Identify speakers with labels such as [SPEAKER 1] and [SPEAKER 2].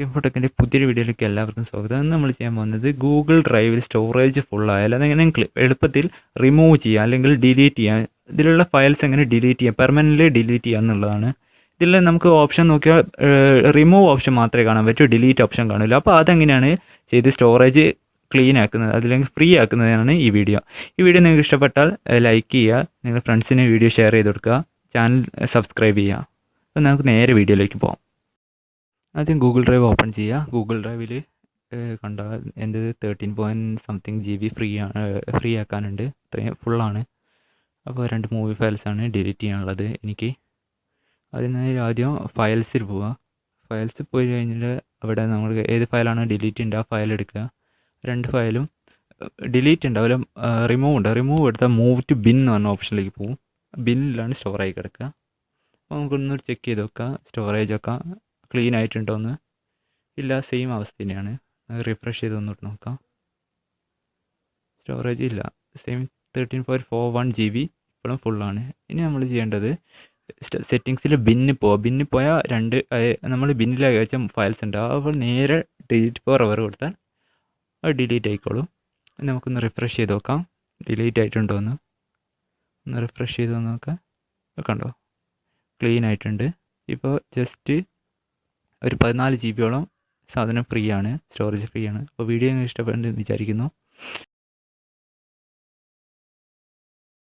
[SPEAKER 1] ഇൻഫോടെക്കിൻ്റെ പുതിയൊരു വീഡിയോയിലേക്ക് എല്ലാവർക്കും സ്വാഗതം. ഇന്ന് നമ്മൾ ചെയ്യാൻ പോകുന്നത് ഗൂഗിൾ ഡ്രൈവിൽ സ്റ്റോറേജ് ഫുള്ളായാൽ അതെങ്ങനെ എളുപ്പത്തിൽ റിമൂവ് ചെയ്യുക അല്ലെങ്കിൽ ഡിലീറ്റ് ചെയ്യാം, ഇതിലുള്ള ഫയൽസ് എങ്ങനെ ഡിലീറ്റ് ചെയ്യാം, പെർമനൻ്റ്ലി ഡിലീറ്റ് ചെയ്യുക എന്നുള്ളതാണ്. ഇതിൽ നമുക്ക് ഓപ്ഷൻ നോക്കിയാൽ റിമൂവ് ഓപ്ഷൻ മാത്രമേ കാണാൻ പറ്റൂ, ഡിലീറ്റ് ഓപ്ഷൻ കാണില്ല. അപ്പോൾ അതെങ്ങനെയാണ് ചെയ്ത് സ്റ്റോറേജ് ക്ലീൻ ആക്കുന്നത്, അതില്ലെങ്കിൽ ഫ്രീ ആക്കുന്നതാണ് ഈ വീഡിയോ. ഈ വീഡിയോ നിങ്ങൾക്ക് ഇഷ്ടപ്പെട്ടാൽ ലൈക്ക് ചെയ്യുക, നിങ്ങളുടെ ഫ്രണ്ട്സിന് വീഡിയോ ഷെയർ ചെയ്ത് കൊടുക്കുക, ചാനൽ സബ്സ്ക്രൈബ് ചെയ്യുക. അപ്പോൾ നമുക്ക് നേരെ വീഡിയോയിലേക്ക് പോകാം. ആദ്യം ഗൂഗിൾ ഡ്രൈവ് ഓപ്പൺ ചെയ്യുക. ഗൂഗിൾ ഡ്രൈവിൽ കണ്ട എൻ്റെ 13 GB ഫ്രീ ആക്കാനുണ്ട്, അത്രയും ഫുള്ളാണ്. അപ്പോൾ 2 മൂവി ഫയൽസാണ് ഡിലീറ്റ് ചെയ്യാനുള്ളത് എനിക്ക്. അതിനായി ആദ്യം ഫയൽസിൽ പോവുക. ഫയൽസിൽ പോയി കഴിഞ്ഞാൽ അവിടെ നമ്മൾ ഏത് ഫയലാണ് ഡിലീറ്റ് ചെയ്യേണ്ടത് ആ ഫയൽ എടുക്കുക. 2 ഫയലും ഡിലീറ്റ് ഉണ്ടാവില്ല, റിമൂവ് എടുത്താൽ മൂവ് ടു ബിൻ എന്ന് പറഞ്ഞ ഓപ്ഷനിലേക്ക് പോകും. ബിന്നിലാണ് സ്റ്റോർ ആയി കിടക്കുക. അപ്പോൾ നമുക്കൊന്ന് ചെക്ക് ചെയ്ത് നോക്കാം സ്റ്റോറേജൊക്കെ ക്ലീൻ ആയിട്ടുണ്ടോ എന്ന്. ഇല്ല, സെയിം അവസ്ഥ തന്നെയാണ്. റിഫ്രഷ് ചെയ്ത് ഒന്നിട്ട് നോക്കാം. സ്റ്റോറേജ് ഇല്ല, സെയിം 13.41 GB ഇപ്പോഴും ഫുള്ളാണ്. ഇനി നമ്മൾ ചെയ്യേണ്ടത് സെറ്റിങ്സിൽ ബിന്നിൽ പോയാൽ നമ്മൾ ബിന്നിലേക്ക് വെച്ച ഫയൽസ് ഉണ്ടാവും. അപ്പോൾ നേരെ ഡിലീറ്റ് ഫോർ കൊടുത്താൽ അത് ഡിലീറ്റ് ആയിക്കോളും. നമുക്കൊന്ന് റിഫ്രഷ് ചെയ്ത് നോക്കാം ഡിലീറ്റ് ആയിട്ടുണ്ടോ എന്ന്. ഒന്ന് റിഫ്രഷ് ചെയ്ത് നോക്കാം, കണ്ടോ ക്ലീൻ ആയിട്ടുണ്ട്. ഇപ്പോൾ ജസ്റ്റ് ഒരു 14 GB സാധനം ഫ്രീ ആണ്, സ്റ്റോറേജ് ഫ്രീ ആണ്. അപ്പോൾ വീഡിയോ ഇഷ്ടപ്പെട്ടെന്ന് വിചാരിക്കുന്നു.